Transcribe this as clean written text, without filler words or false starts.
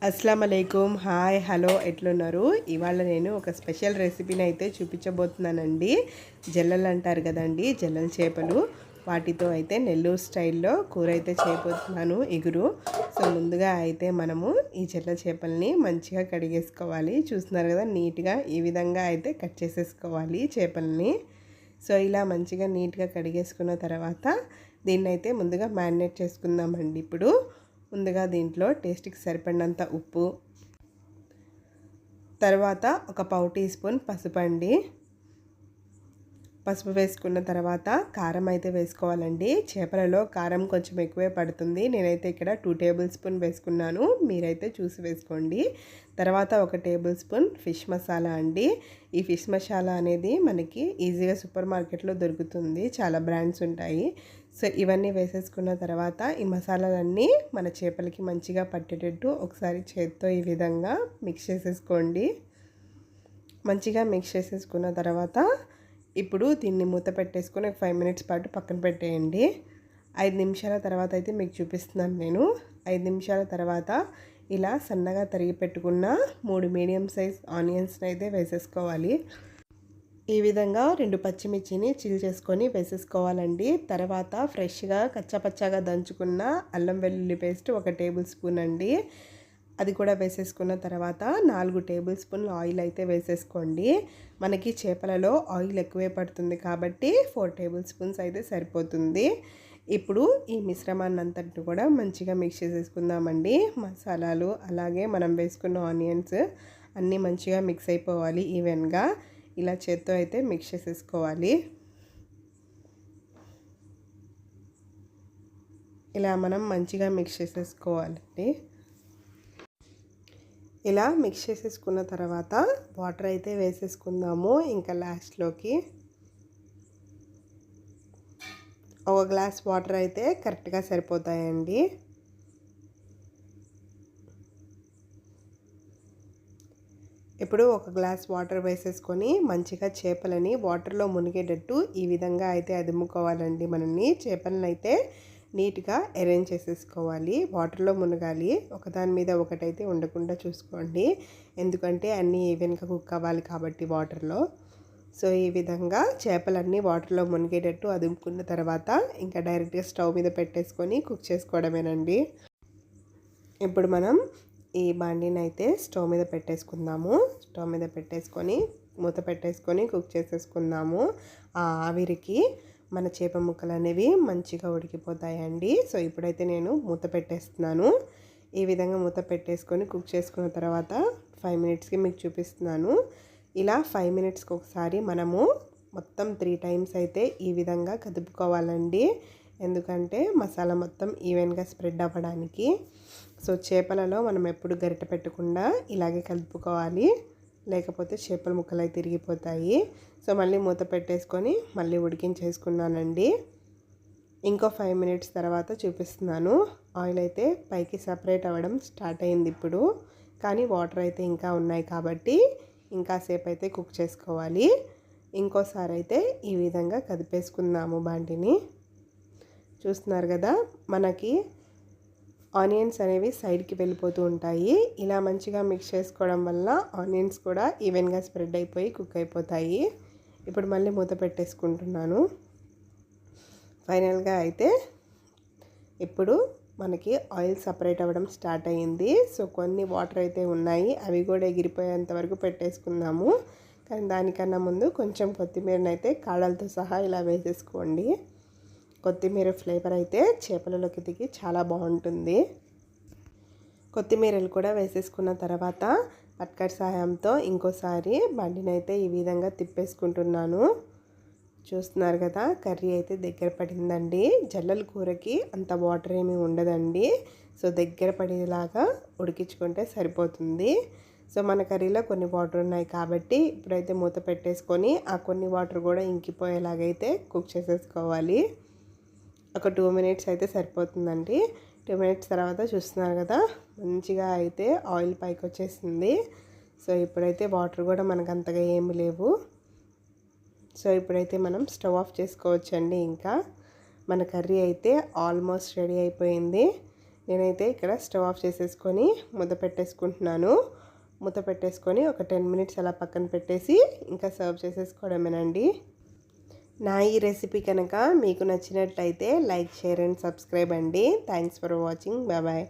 అస్సలం అలైకుం. Hi, hello, ఎట్లున్నారు? ఇవాళ నేను ఒక స్పెషల్ రెసిపీని అయితే చూపించబోతున్నానండి. జల్లలు అంటారు కదండి, జల్లల చేపలు. వాటితో అయితే నెల్లూరు స్టైల్లో కూర అయితే చేయబోతున్నాను, ఇగురు. సో ముందుగా అయితే మనము ఈ జల్ల చేపల్ని మంచిగా కడిగేసుకోవాలి. చూస్తున్నారు కదా, నీట్గా ఈ విధంగా అయితే కట్ చేసేసుకోవాలి చేపల్ని. సో ఇలా మంచిగా నీట్గా కడిగేసుకున్న తర్వాత దీన్ని అయితే ముందుగా మ్యారినేట్ చేసుకుందామండి. ఇప్పుడు ముందుగా దీంట్లో టేస్ట్కి సరిపడినంత ఉప్పు, తర్వాత ఒక పావు టీ స్పూన్ పసుపు అండి. పసుపు వేసుకున్న తర్వాత కారం అయితే వేసుకోవాలండి. చేపలలో కారం కొంచెం ఎక్కువే పడుతుంది. నేనైతే ఇక్కడ 2 టేబుల్ స్పూన్ వేసుకున్నాను, మీరైతే చూసి వేసుకోండి. తర్వాత 1 టేబుల్ స్పూన్ ఫిష్ మసాలా అండి. ఈ ఫిష్ మసాలా అనేది మనకి ఈజీగా సూపర్ మార్కెట్లో దొరుకుతుంది, చాలా బ్రాండ్స్ ఉంటాయి. సో ఇవన్నీ వేసేసుకున్న తర్వాత ఈ మసాలాలన్నీ మన చేపలకి మంచిగా పట్టేటట్టు ఒకసారి చేత్తో ఈ విధంగా మిక్స్ చేసేసుకోండి. మంచిగా మిక్స్ చేసేసుకున్న తర్వాత ఇప్పుడు దీన్ని మూత పెట్టేసుకొని ఒక 5 మినిట్స్ పాటు పక్కన పెట్టేయండి. 5 నిమిషాల తర్వాత అయితే మీకు చూపిస్తున్నాను నేను. 5 నిమిషాల తర్వాత ఇలా సన్నగా తరిగి పెట్టుకున్న 3 మీడియం సైజ్ ఆనియన్స్ని అయితే వేసేసుకోవాలి. ఈ విధంగా 2 పచ్చిమిర్చిని చిల్ చేసుకొని వేసేసుకోవాలండి. తర్వాత ఫ్రెష్గా కచ్చాపచ్చాగా దంచుకున్న అల్లం వెల్లుల్లి పేస్ట్ 1 టేబుల్ స్పూన్ అండి, అది కూడా వేసేసుకున్న తర్వాత 4 టేబుల్ స్పూన్ల ఆయిల్ అయితే వేసేసుకోండి. మనకి చేపలలో ఆయిల్ ఎక్కువే పడుతుంది కాబట్టి 4 టేబుల్ స్పూన్స్ అయితే సరిపోతుంది. ఇప్పుడు ఈ మిశ్రమాన్ని అంతటిని కూడా మంచిగా మిక్స్ చేసేసుకుందామండి. మసాలాలు అలాగే మనం వేసుకున్న ఆనియన్స్ అన్నీ మంచిగా మిక్స్ అయిపోవాలి ఈవెన్గా. ఇలా చేత్తో అయితే మిక్స్ చేసేసుకోవాలి. ఇలా మనం మంచిగా మిక్స్ చేసేసుకోవాలండి. ఇలా మిక్స్ చేసేసుకున్న తర్వాత వాటర్ అయితే వేసేసుకుందాము. ఇంకా లాస్ట్లోకి 1 గ్లాస్ వాటర్ అయితే కరెక్ట్గా సరిపోతాయండి. ఇప్పుడు 1 గ్లాస్ వాటర్ వేసేసుకొని మంచిగా చేపలని వాటర్లో మునిగేటట్టు ఈ విధంగా అయితే అదుముకోవాలండి. మనల్ని చేపలను అయితే నీట్గా అరేంజ్ చేసేసుకోవాలి, వాటర్లో మునగాలి. ఒకదాని మీద ఒకటైతే ఉండకుండా చూసుకోండి, ఎందుకంటే అన్నీ ఈవెన్గా కుక్ అవ్వాలి కాబట్టి వాటర్లో. సో ఈ విధంగా చేపలన్నీ వాటర్లో మునిగేటట్టు అదుముకున్న తర్వాత ఇంకా డైరెక్ట్గా స్టవ్ మీద పెట్టేసుకొని కుక్ చేసుకోవడమేనండి. ఇప్పుడు మనం ఈ బాండీని అయితే స్టవ్ మీద పెట్టేసుకుందాము. స్టవ్ మీద పెట్టేసుకొని మూత పెట్టేసుకొని కుక్ చేసేసుకుందాము. ఆ ఆవిరికి మన చేప ముక్కలు అనేవి మంచిగా ఉడికిపోతాయండి. సో ఇప్పుడైతే నేను మూత పెట్టేస్తున్నాను. ఈ విధంగా మూత పెట్టేసుకొని కుక్ చేసుకున్న తర్వాత 5 మినిట్స్కి మీకు చూపిస్తున్నాను. ఇలా 5 మినిట్స్కి ఒకసారి మనము మొత్తం 3 టైమ్స్ అయితే ఈ విధంగా కదుపుకోవాలండి, ఎందుకంటే మసాలా మొత్తం ఈవెన్గా స్ప్రెడ్ అవ్వడానికి. సో చేపలలో మనం ఎప్పుడు గరిటె పెట్టకుండా ఇలాగే కలుపుకోవాలి, లేకపోతే చేపల ముక్కలు అయితే తిరిగిపోతాయి. సో మళ్ళీ మూత పెట్టేసుకొని మళ్ళీ ఉడికించేసుకున్నానండి. ఇంకో 5 మినిట్స్ తర్వాత చూపిస్తున్నాను. ఆయిల్ అయితే పైకి సపరేట్ అవ్వడం స్టార్ట్ అయింది ఇప్పుడు, కానీ వాటర్ అయితే ఇంకా ఉన్నాయి కాబట్టి ఇంకాసేపు అయితే కుక్ చేసుకోవాలి. ఇంకోసారి అయితే ఈ విధంగా కదిపేసుకుందాము బాండిని. చూస్తున్నారు కదా, మనకి ఆనియన్స్ అనేవి సైడ్కి వెళ్ళిపోతూ ఉంటాయి. ఇలా మంచిగా మిక్స్ చేసుకోవడం వల్ల ఆనియన్స్ కూడా ఈవెన్గా స్ప్రెడ్ అయిపోయి కుక్ అయిపోతాయి. ఇప్పుడు మళ్ళీ మూత పెట్టేసుకుంటున్నాను. ఫైనల్గా అయితే ఇప్పుడు మనకి ఆయిల్ సపరేట్ అవ్వడం స్టార్ట్ అయ్యింది. సో కొన్ని వాటర్ అయితే ఉన్నాయి, అవి కూడా ఎగిరిపోయేంత వరకు పెట్టేసుకుందాము. కానీ దానికన్నా ముందు కొంచెం కొత్తిమీరని అయితే కాడలతో సహా ఇలా వేసేసుకోండి. కొత్తిమీర ఫ్లేవర్ అయితే చేపలలోకి దిగి చాలా బాగుంటుంది. కొత్తిమీరలు కూడా వేసేసుకున్న తర్వాత పట్కర్ సహాయంతో ఇంకోసారి బండిని అయితే ఈ విధంగా తిప్పేసుకుంటున్నాను. చూస్తున్నారు కదా, కర్రీ అయితే దగ్గర పడిందండి. జల్లల కూరకి అంత వాటర్ ఏమీ ఉండదండి. సో దగ్గర పడేలాగా ఉడికించుకుంటే సరిపోతుంది. సో మన కర్రీలో కొన్ని వాటర్ ఉన్నాయి కాబట్టి ఇప్పుడైతే మూత పెట్టేసుకొని ఆ కొన్ని వాటర్ కూడా ఇంకిపోయేలాగైతే కుక్ చేసేసుకోవాలి. ఒక 2 మినిట్స్ అయితే సరిపోతుందండి. 2 మినిట్స్ తర్వాత చూస్తున్నారు కదా, మంచిగా అయితే ఆయిల్ పైకి వచ్చేసింది. సో ఇప్పుడైతే వాటర్ కూడా మనకు అంతగా ఏమి లేవు. సో ఇప్పుడైతే మనం స్టవ్ ఆఫ్ చేసుకోవచ్చండి. ఇంకా మన కర్రీ అయితే ఆల్మోస్ట్ రెడీ అయిపోయింది. నేనైతే ఇక్కడ స్టవ్ ఆఫ్ చేసేసుకొని మూత పెట్టేసుకుంటున్నాను. మూత పెట్టేసుకొని ఒక 10 మినిట్స్ అలా పక్కన పెట్టేసి ఇంకా సర్వ్ చేసేసుకోవడమేనండి. నా ఈ రెసిపీ కనుక మీకు నచ్చినట్లయితే లైక్, షేర్ అండ్ సబ్స్క్రైబ్ అండి. Thanks for watching. Bye bye.